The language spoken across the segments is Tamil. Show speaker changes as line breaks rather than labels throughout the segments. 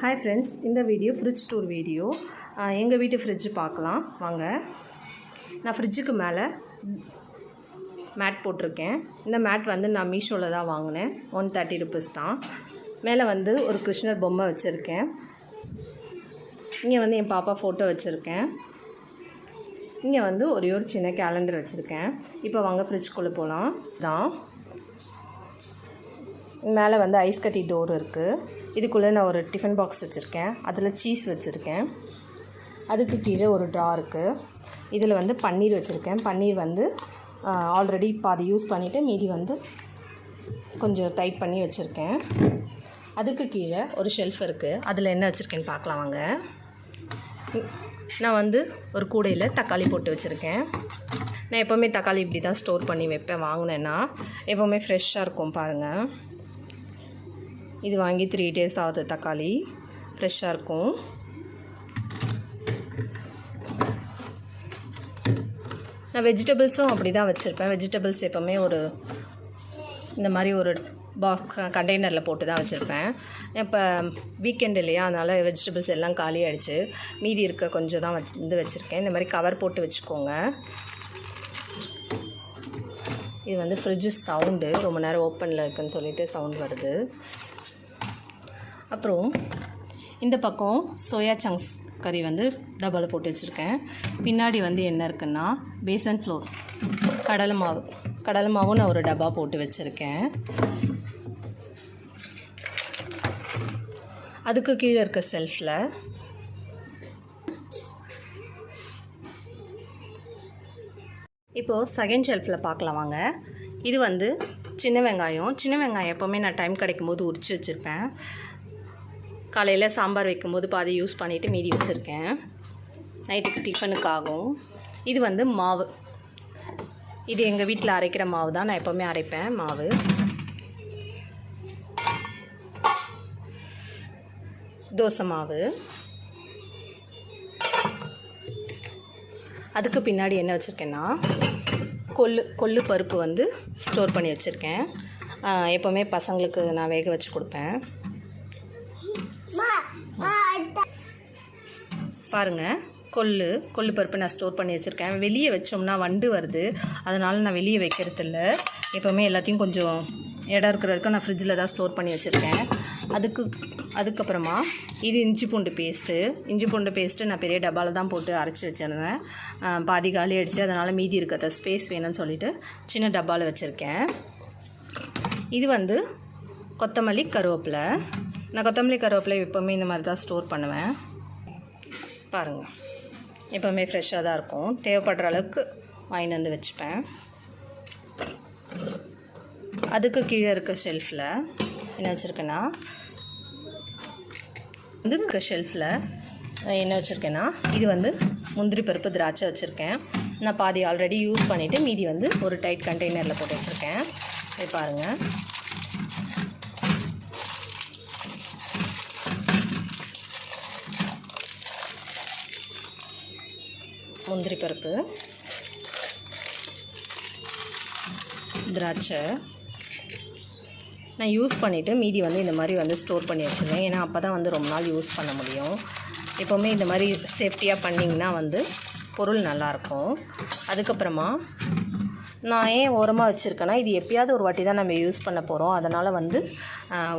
ஹாய் ஃப்ரெண்ட்ஸ், இந்த வீடியோ ஃப்ரிட்ஜ் டூர் வீடியோ. எங்கள் வீட்டு ஃப்ரிட்ஜு பார்க்கலாம் வாங்க. நான் ஃப்ரிட்ஜுக்கு மேலே மேட் போட்டிருக்கேன். இந்த மேட் வந்து நான் மீஷோவில் தான் வாங்கினேன். 130 rupees தான். மேலே வந்து ஒரு கிருஷ்ணர் பொம்மை வச்சுருக்கேன். இங்கே வந்து என் பாப்பா ஃபோட்டோ வச்சுருக்கேன். இங்கே வந்து ஒரே ஒரு சின்ன கேலண்டர் வச்சுருக்கேன். இப்போ வாங்க ஃப்ரிட்ஜ்குள்ளே போகலாம். தான் மேலே வந்து ஐஸ் கட்டி டோர் இருக்குது. இதுக்குள்ளே நான் ஒரு டிஃபன் பாக்ஸ் வச்சுருக்கேன். அதில் சீஸ் வச்சுருக்கேன். அதுக்கு கீழே ஒரு ட்ரா இருக்குது. இதில் வந்து பன்னீர் வச்சுருக்கேன். பன்னீர் வந்து ஆல்ரெடி பாதி யூஸ் பண்ணிவிட்டு மீதி வந்து கொஞ்சம் டைட் பண்ணி வச்சுருக்கேன். அதுக்கு கீழே ஒரு ஷெல்ஃப் இருக்குது. அதில் என்ன வச்சுருக்கேன்னு பார்க்கலாம் வாங்க. நான் வந்து ஒரு கூடையில் தக்காளி போட்டு வச்சுருக்கேன். நான் எப்போவுமே தக்காளி இப்படி தான் ஸ்டோர் பண்ணி வைப்பேன். வாங்கினேன்னா எப்போவுமே ஃப்ரெஷ்ஷாக இருக்கும் பாருங்கள். இது வாங்கி 3 days ஆகுது. தக்காளி ஃப்ரெஷ்ஷாக இருக்கும். நான் வெஜிடபிள்ஸும் அப்படி தான் வச்சுருப்பேன். வெஜிடபிள்ஸ் எப்போவுமே ஒரு இந்த மாதிரி ஒரு பாக்ஸ் கண்டெய்னரில் போட்டு தான் வச்சுருப்பேன். இப்போ வீக்கெண்ட் இல்லையா, அதனால் வெஜிடபிள்ஸ் எல்லாம் காலி ஆகிடுச்சு. மீதி இருக்க கொஞ்சம் தான் வச்சுருக்கேன். இந்த மாதிரி கவர் போட்டு வச்சுக்கோங்க. இது வந்து ஃப்ரிட்ஜு சவுண்டு ரொம்ப நேரம் ஓப்பனில் இருக்குதுன்னு சொல்லிட்டு சவுண்ட் வருது. அப்புறம் இந்த பக்கம் சோயா சங்க்ஸ் கறி வந்து டப்பாவில் போட்டு வச்சுருக்கேன். பின்னாடி வந்து என்ன இருக்குன்னா பேசன் ஃப்ளோர் கடலை மாவும் நான் ஒரு டப்பா போட்டு வச்சுருக்கேன். அதுக்கு கீழே இருக்க செல்ஃபில் இப்போது செகண்ட் ஷெல்ஃபில் பார்க்கலாம் வாங்க. இது வந்து சின்ன வெங்காயம் எப்போவுமே நான் டைம் கிடைக்கும் போது உரித்து வச்சுருப்பேன். காலையில் சாம்பார் வைக்கும்போது பாதி யூஸ் பண்ணிவிட்டு மீதி வச்சுருக்கேன். நைட்டுக்கு டிஃபனுக்காகும். இது வந்து மாவு. இது எங்கள் வீட்டில் அரைக்கிற மாவு தான். நான் எப்போவுமே அரைப்பேன் மாவு. தோசை மாவு. அதுக்கு பின்னாடி என்ன வச்சுருக்கேன்னா கொள்ளு பருப்பு வந்து ஸ்டோர் பண்ணி வச்சுருக்கேன். எப்போவுமே பசங்களுக்கு நான் வேக வச்சு கொடுப்பேன். பாருங்கள், கொள்ளு பருப்பு நான் ஸ்டோர் பண்ணி வச்சுருக்கேன். வெளியே வச்சோம்னா வண்டு வருது, அதனால் நான் வெளியே வைக்கிறதில்ல. எப்போவுமே எல்லாத்தையும் கொஞ்சம் இடம் இருக்கிற வரைக்கும் நான் ஃப்ரிட்ஜில் தான் ஸ்டோர் பண்ணி வச்சுருக்கேன். அதுக்கப்புறமா இது இஞ்சி பூண்டு பேஸ்ட்டு நான் பெரிய டப்பாவில் தான் போட்டு அரைச்சி வச்சுருந்தேன். பாதி காலி ஆகிடுச்சு, அதனால் மீதி இருக்கிறத ஸ்பேஸ் வேணும்னு சொல்லிவிட்டு சின்ன டப்பாவில் வச்சுருக்கேன். இது வந்து கொத்தமல்லி கருவேப்பிலை. நான் கொத்தமல்லி கருவேப்பிலை எப்போவுமே இந்த மாதிரி தான் ஸ்டோர் பண்ணுவேன். பாருங்கள், எப்போவுமே ஃப்ரெஷ்ஷாக தான் இருக்கும். தேவைப்படுற அளவுக்கு வாங்கிட்டு வந்து வச்சுப்பேன். அதுக்கு கீழே இருக்க ஷெல்ஃபில் என்ன வச்சுருக்கேன்னா இது வந்து முந்திரி பருப்பு திராட்சை வச்சுருக்கேன். நான் பாதி ஆல்ரெடி யூஸ் பண்ணிவிட்டு மீதி வந்து ஒரு டைட் கண்டெய்னரில் போட்டு வச்சுருக்கேன். இது பாருங்கள். முந்திரி பருப்பு, திராட்சை நான் யூஸ் பண்ணிவிட்டு மீதி வந்து இந்த மாதிரி வந்து ஸ்டோர் பண்ணி வச்சுருவேன். ஏன்னா அப்போ தான் வந்து ரொம்ப நாள் யூஸ் பண்ண முடியும். எப்போவுமே இந்த மாதிரி சேஃப்டியாக பண்ணிங்கன்னா வந்து பொருள் நல்லாயிருக்கும். அதுக்கப்புறமா நான் ஏன் ஓரமாக வச்சுருக்கேன்னா, இது எப்போயாவது ஒரு வாட்டி தான் நம்ம யூஸ் பண்ண போகிறோம். அதனால் வந்து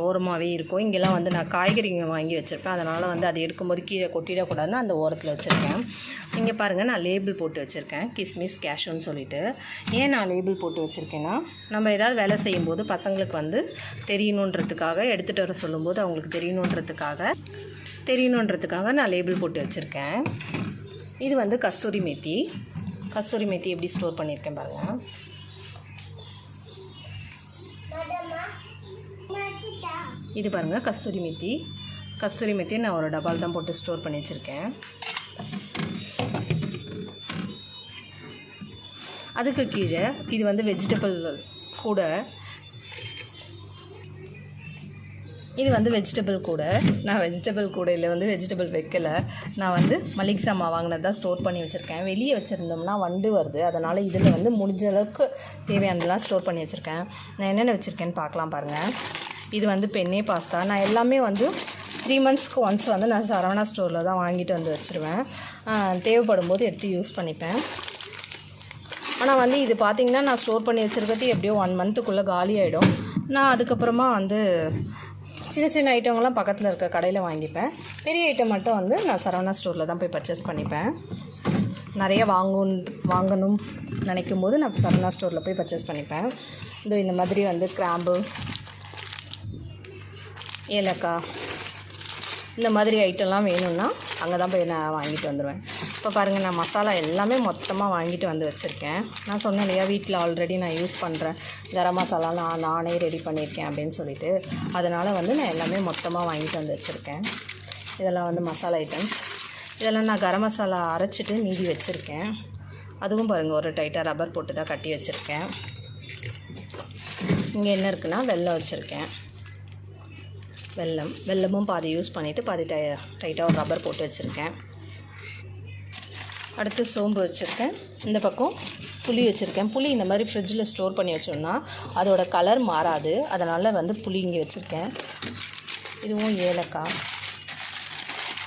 ஓரமாகவே இருக்கும். இங்கெல்லாம் வந்து நான் காய்கறிங்க வாங்கி வச்சுருப்பேன். அதனால் வந்து அது எடுக்கும்போது கீழே கொட்டிடக்கூடாதுன்னு அந்த ஓரத்தில் வச்சுருக்கேன். இங்கே பாருங்கள், நான் லேபிள் போட்டு வச்சுருக்கேன். கிஸ்மிஸ் கேஷ்யூன்னு சொல்லிவிட்டு. ஏன் நான் லேபிள் போட்டு வச்சுருக்கேன்னா, நம்ம ஏதாவது வேலை செய்யும்போது பசங்களுக்கு வந்து தெரியணுன்றதுக்காக, எடுத்துகிட்டு வர சொல்லும்போது அவங்களுக்கு தெரியணுன்றதுக்காக நான் லேபிள் போட்டு வச்சுருக்கேன். இது வந்து கஸ்தூரி மேத்தி எப்படி ஸ்டோர் பண்ணியிருக்கேன் பாருங்கள். இது பாருங்கள், கஸ்தூரி மேத்தி நான் ஒரு டப்பால் தான் போட்டு ஸ்டோர் பண்ணி வச்சுருக்கேன். அதுக்கு கீழே இது வந்து வெஜிடபிள் கூட. நான் வெஜிடபிள் கூடையில் வந்து வெஜிடபிள் வைக்கலை. நான் வந்து மளிகை சாமான் வாங்கினது தான் ஸ்டோர் பண்ணி வச்சுருக்கேன். வெளியே வச்சுருந்தோம்னா வண்டு வருது, அதனால் இதில் வந்து முடிஞ்ச அளவுக்கு தேவையானதெல்லாம் ஸ்டோர் பண்ணி வச்சுருக்கேன். நான் என்னென்ன வச்சுருக்கேன்னு பார்க்கலாம் பாருங்கள். இது வந்து பென்னே பாஸ்தா. நான் எல்லாமே வந்து 3 மந்த்ஸ்க்கு ஒன்ஸ் வந்து நான் சரவணா ஸ்டோரில் தான் வாங்கிட்டு வந்து வச்சுருவேன். தேவைப்படும் போது எடுத்து யூஸ் பண்ணிப்பேன். ஆனால் வந்து இது பார்த்திங்கன்னா நான் ஸ்டோர் பண்ணி வச்சுருக்கிறது எப்படியோ 1 மந்த்துக்குள்ளே காலி ஆகிடும். நான் அதுக்கப்புறமா வந்து சின்ன சின்ன ஐட்டங்கள்லாம் பக்கத்தில் இருக்க கடையில் வாங்கிப்பேன். பெரிய ஐட்டம் மட்டும் வந்து நான் சரவணா ஸ்டோரில் தான் போய் பர்ச்சேஸ் பண்ணிப்பேன். நிறைய வாங்கணும் நினைக்கும் போது நான் சரவணா ஸ்டோரில் போய் பர்ச்சேஸ் பண்ணிப்பேன். இந்த மாதிரி வந்து கிராம்பு, ஏலக்காய் இந்த மாதிரி ஐட்டம்லாம் வேணும்னா அங்கே தான் போய் நான் வாங்கிட்டு வந்துடுவேன். இப்போ பாருங்கள், நான் மசாலா எல்லாமே மொத்தமாக வாங்கிட்டு வந்து வச்சுருக்கேன். நான் சொன்னேன் இல்லையா, வீட்டில் ஆல்ரெடி நான் யூஸ் பண்ணுறேன் கரம் மசாலா நானே ரெடி பண்ணியிருக்கேன் அப்படின்னு சொல்லிட்டு. அதனால் வந்து நான் எல்லாமே மொத்தமாக வாங்கிட்டு வந்து வச்சுருக்கேன். இதெல்லாம் வந்து மசாலா ஐட்டம்ஸ். இதெல்லாம் நான் கரம் மசாலா அரைச்சிட்டு மீதி வச்சுருக்கேன். அதுவும் பாருங்கள், ஒரு டைட்டாக ரப்பர் போட்டு தான் கட்டி வச்சுருக்கேன். இங்கே என்ன இருக்குன்னா வெல்லம் வச்சுருக்கேன். வெல்லமும் பாதி யூஸ் பண்ணிவிட்டு பாதி டைட்டாக ஒரு ரப்பர் போட்டு வச்சுருக்கேன். அடுத்து சோம்பு வச்சுருக்கேன். இந்த பக்கம் புளி வச்சுருக்கேன். புளி இந்த மாதிரி ஃப்ரிட்ஜில் ஸ்டோர் பண்ணி வச்சோம்னா அதோட கலர் மாறாது. அதனால் வந்து புளி இங்கே வச்சுருக்கேன். இதுவும் ஏலக்காய்.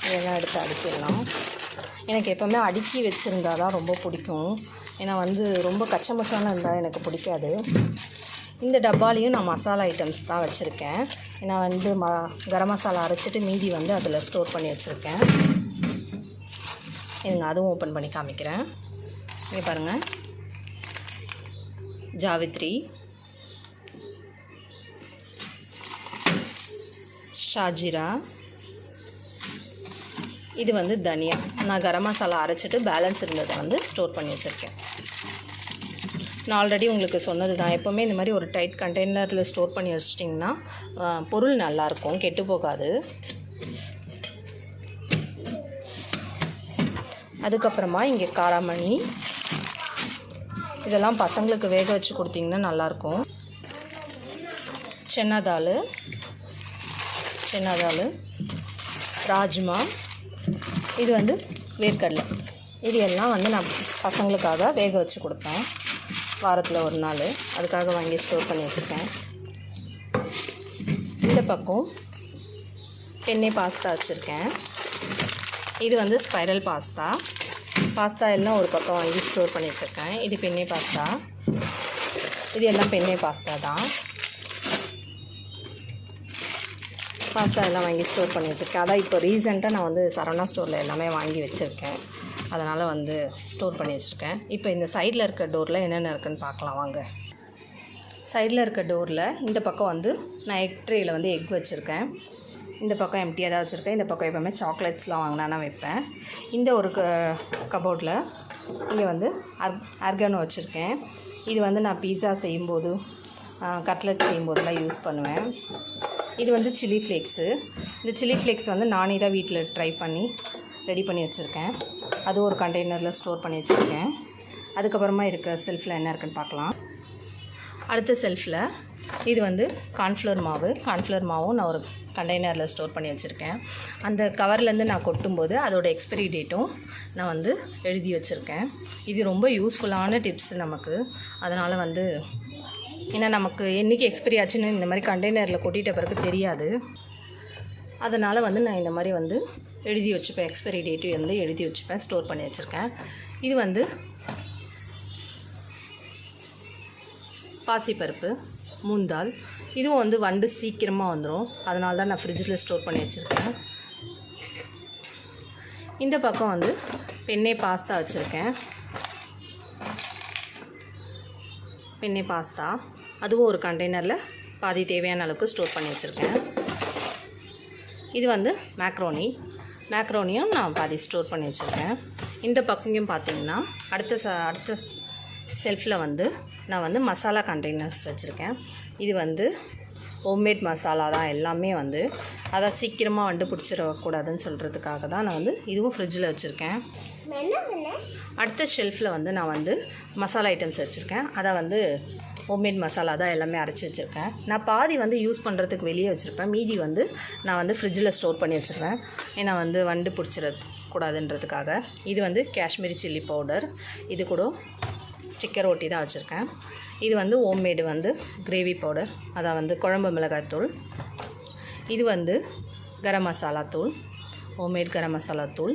இதெல்லாம் எடுத்து அடுக்கிடலாம். எனக்கு எப்போவுமே அடுக்கி வச்சுருந்தா தான் ரொம்ப பிடிக்கும். ஏன்னா வந்து ரொம்ப கச்சமச்சாலாம் இருந்தால் எனக்கு பிடிக்காது. இந்த டப்பாலையும் நான் மசாலா ஐட்டம்ஸ் தான் வச்சுருக்கேன். ஏன்னா வந்து கரம் மசாலா அரைச்சிட்டு மீதி வந்து அதில் ஸ்டோர் பண்ணி வச்சுருக்கேன். இதுங்க அதுவும் ஓப்பன் பண்ணி காமிக்கிறேன். இங்கே பாருங்கள், ஜாவித்ரி, ஷாஜிரா, இது வந்து தனியா. நான் கரம் மசாலா அரைச்சிட்டு பேலன்ஸ் இருந்ததை வந்து ஸ்டோர் பண்ணி வச்சுருக்கேன். நான் ஆல்ரெடி உங்களுக்கு சொன்னது தான், எப்போவுமே இந்த மாதிரி ஒரு டைட் கண்டெய்னரில் ஸ்டோர் பண்ணி வச்சிட்டிங்கன்னா பொருள் நல்லாயிருக்கும், கெட்டு போகாது. அதுக்கப்புறமா இங்கே காராமணி, இதெல்லாம் பசங்களுக்கு வேக வச்சு கொடுத்திங்கன்னா நல்லாயிருக்கும். சென்னா தால், ராஜ்மா, இது வந்து வேர்க்கடலை. இது எல்லாம் வந்து நான் பசங்களுக்காக வேக வச்சு கொடுப்பேன் வாரத்தில் ஒரு நாள். அதுக்காக வாங்கி ஸ்டோர் பண்ணி வச்சுருக்கேன். இந்த பக்கம் பெண்ணே பாஸ்தா வச்சுருக்கேன். இது வந்து ஸ்பைரல் பாஸ்தா எல்லாம் ஒரு பக்கம் வாங்கி ஸ்டோர் பண்ணி வச்சுருக்கேன். இது பெண்ணே பாஸ்தா. இது எல்லாம் பெண்ணே பாஸ்தா தான். பாஸ்தா எல்லாம் வாங்கி ஸ்டோர் பண்ணி வச்சுருக்கேன். அதான் இப்போ ரீசெண்டாக நான் வந்து சரவணா ஸ்டோரில் எல்லாமே வாங்கி வச்சுருக்கேன். அதனால் வந்து ஸ்டோர் பண்ணி வச்சுருக்கேன். இப்போ இந்த சைடில் இருக்க டோரில் என்னென்ன இருக்குதுன்னு பார்க்கலாம் வாங்க. சைடில் இருக்க டோரில் இந்த பக்கம் வந்து நான் எக் ட்ரேயில் வந்து எக் வச்சுருக்கேன். இந்த பக்கம் எம்டியாக தான் வச்சுருக்கேன். இந்த பக்கம் எப்போவுமே சாக்லேட்ஸ்லாம் வாங்கினா வைப்பேன். இந்த ஒரு கபோர்டில் இங்கே வந்து ஆர்கானோ வச்சுருக்கேன். இது வந்து நான் பீஸா செய்யும்போது, கட்லெட் செய்யும்போதெல்லாம் யூஸ் பண்ணுவேன். இது வந்து சில்லி ஃப்ளேக்ஸு. இந்த சில்லி ஃப்ளேக்ஸ் வந்து நானே தான் வீட்டில் ட்ரை பண்ணி ரெடி பண்ணி வச்சுருக்கேன். அது ஒரு கண்டெய்னரில் ஸ்டோர் பண்ணி வச்சுருக்கேன். அதுக்கப்புறமா இருக்கிற செல்ஃபில் என்ன இருக்குதுன்னு பார்க்கலாம். அடுத்த செல்ஃபில் இது வந்து கார்ன்ஃப்ளவர் மாவும் நான் ஒரு கண்டெய்னரில் ஸ்டோர் பண்ணி வச்சுருக்கேன். அந்த கவர்லேருந்து நான் கொட்டும்போது அதோடய எக்ஸ்பைரி டேட்டும் நான் வந்து எழுதி வச்சுருக்கேன். இது ரொம்ப யூஸ்ஃபுல்லான டிப்ஸ் நமக்கு. அதனால் வந்து ஏன்னா நமக்கு என்றைக்கு எக்ஸ்பைரி ஆச்சுன்னு இந்த மாதிரி கண்டெய்னரில் கொட்டிட்ட பிறகு தெரியாது. அதனால் வந்து நான் இந்த மாதிரி வந்து எழுதி வச்சுப்பேன். எக்ஸ்பைரி டேட்டு வந்து எழுதி வச்சுப்பேன், ஸ்டோர் பண்ணி வச்சுருக்கேன். இது வந்து பாசிப்பருப்பு, மூந்தால். இதுவும் வந்து வண்டு சீக்கிரமாக வந்துடும். அதனால தான் நான் ஃப்ரிட்ஜில் ஸ்டோர் பண்ணி வச்சுருக்கேன். இந்த பக்கம் வந்து பெண்ணே பாஸ்தா வச்சுருக்கேன். பெண்ணே பாஸ்தா அதுவும் ஒரு கண்டெய்னரில் பாதி தேவையான அளவுக்கு ஸ்டோர் பண்ணி வச்சுருக்கேன். இது வந்து மேக்ரோனியும் நான் பாதி ஸ்டோர் பண்ணி வச்சுருக்கேன். இந்த பக்கங்கும் பார்த்திங்கன்னா அடுத்த செல்ஃபில் வந்து நான் வந்து மசாலா கண்டெய்னர்ஸ் வச்சுருக்கேன். இது வந்து ஹோம்மேட் மசாலா தான் எல்லாமே வந்து, அதை சீக்கிரமாக வந்து பிடிச்சிடக்கூடாதுன்னு சொல்கிறதுக்காக தான் நான் வந்து இதுவும் ஃப்ரிட்ஜில் வச்சுருக்கேன். அடுத்த ஷெல்ஃபில் வந்து நான் வந்து மசாலா ஐட்டம்ஸ் வச்சுருக்கேன். அதை வந்து ஹோம்மேட் மசாலா தான் எல்லாமே அரைச்சி வச்சுருக்கேன். நான் பாதி வந்து யூஸ் பண்ணுறதுக்கு வெளியே வச்சுருப்பேன். மீதி வந்து நான் வந்து ஃப்ரிட்ஜில் ஸ்டோர் பண்ணி வச்சுருவேன். ஏன்னா வந்து வண்டு பிடிச்சிடக்கூடாதுன்றதுக்காக. இது வந்து காஷ்மீரி சில்லி பவுடர். இது கூட ஸ்டிக்கர் ஒட்டி தான் வச்சுருக்கேன். இது வந்து ஹோம்மேடு வந்து கிரேவி பவுடர், அதான் வந்து குழம்பு மிளகாய்த்தூள். இது வந்து கரம் மசாலா தூள், ஹோம்மேட் கரம் மசாலா தூள்.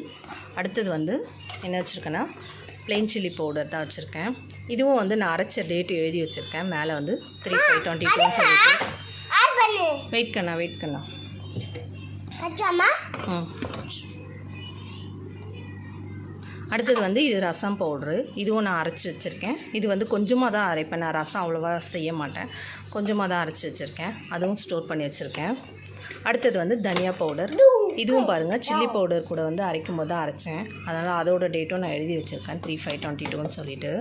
அடுத்தது வந்து என்ன வச்சுருக்கேன்னா ப்ளெயின் சில்லி பவுடர் தான் வச்சுருக்கேன். இதுவும் வந்து நான் அரைச்ச டேட் எழுதி வச்சுருக்கேன். மேலே வந்து 3/5/22 சொல்லிட்டு. வெயிட் கண்ணா அடுத்தது வந்து இது ரசம் பவுட்ரு. இதுவும் நான் அரைச்சி வச்சுருக்கேன். இது வந்து கொஞ்சமாக தான் அரைப்பேன். நான் ரசம் அவ்வளோவா செய்ய மாட்டேன். கொஞ்சமாக தான் அரைச்சி வச்சுருக்கேன். அதுவும் ஸ்டோர் பண்ணி வச்சுருக்கேன். அடுத்தது வந்து தனியா பவுடர். இதுவும் பாருங்கள் சில்லி பவுடர் கூட வந்து அரைக்கும் போது தான் அரைச்சேன். அதனால் அதோட டேட்டும் நான் எழுதி வச்சுருக்கேன் 3/5/22 சொல்லிட்டு.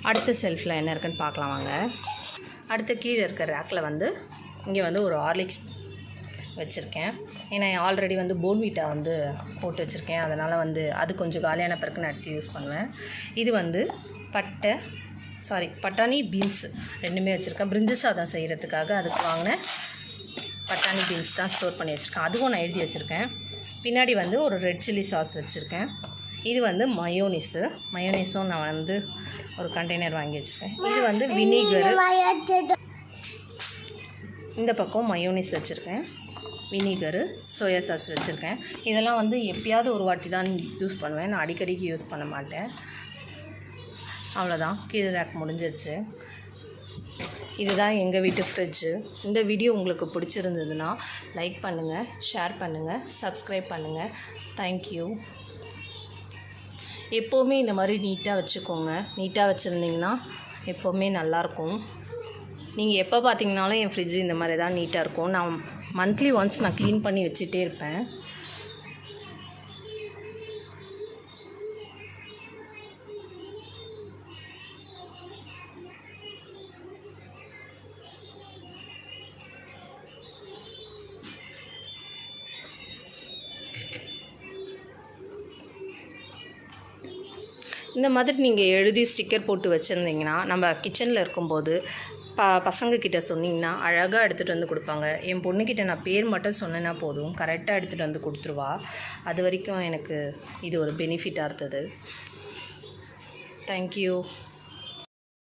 அடுத்த செல்ஃபில் என்ன இருக்குன்னு பார்க்கலாம் வாங்க. அடுத்த கீழே இருக்கிற ரேக்கில் வந்து இங்கே வந்து ஒரு ஹார்லிக்ஸ் வச்சுருக்கேன். ஏன்னா ஆல்ரெடி வந்து போன்விட்டா வந்து போட்டு வச்சுருக்கேன். அதனால் வந்து அது கொஞ்சம் காலியான பிறகு நான் எடுத்து யூஸ் பண்ணுவேன். இது வந்து பட்டாணி பீன்ஸ் ரெண்டுமே வச்சுருக்கேன். பிரிஞ்சு சாதம் செய்கிறதுக்காக அதுக்கு வாங்கினேன் பட்டாணி பீன்ஸ் தான் ஸ்டோர் பண்ணி வச்சுருக்கேன். அதுவும் நான் எழுதி வச்சுருக்கேன். பின்னாடி வந்து ஒரு ரெட் சில்லி சாஸ் வச்சுருக்கேன். இது வந்து மயோனீஸும் நான் வந்து ஒரு கண்டெய்னர் வாங்கி வச்சுருக்கேன். இது வந்து வினிகரு. இந்த பக்கம் மயோனீஸ் வச்சுருக்கேன், வினிகரு, சோயா சாஸ் வச்சுருக்கேன். இதெல்லாம் வந்து எப்பயாவது ஒரு வாட்டி தான் யூஸ் பண்ணுவேன். நான் அடிக்கடிக்கு யூஸ் பண்ண மாட்டேன். அவ்வளோதான், கீழே ரேக் முடிஞ்சிருச்சு. இதுதான் எங்கள் வீட்டு ஃப்ரிட்ஜு. இந்த வீடியோ உங்களுக்கு பிடிச்சிருந்ததுன்னா லைக் பண்ணுங்கள், ஷேர் பண்ணுங்கள், சப்ஸ்கிரைப் பண்ணுங்கள். தேங்க்யூ. எப்போவுமே இந்த மாதிரி நீட்டாக வச்சுக்கோங்க. நீட்டாக வச்சுருந்திங்கன்னா எப்போவுமே நல்லாயிருக்கும். நீங்கள் எப்போ பார்த்தீங்கனாலும் என் ஃப்ரிட்ஜு இந்த மாதிரி தான் நீட்டாக இருக்கும். நான் மந்த்லி ஒன்ஸ் நான் க்ளீன் பண்ணி வச்சுட்டே இருப்பேன். இந்த மாதிரி நீங்கள் எழுதி ஸ்டிக்கர் போட்டு வச்சுருந்தீங்கன்னா நம்ம கிச்சனில் இருக்கும்போது பசங்கக்கிட்ட சொன்னிங்கன்னா அழகாக எடுத்துகிட்டு வந்து கொடுப்பாங்க. என் பொண்ணுக்கிட்ட நான் பேர் மட்டும் சொன்னேன்னா போதும், கரெக்டாக எடுத்துகிட்டு வந்து கொடுத்துருவா. அது வரைக்கும் எனக்கு இது ஒரு பெனிஃபிட்டாக இருந்தது. தேங்க்யூ.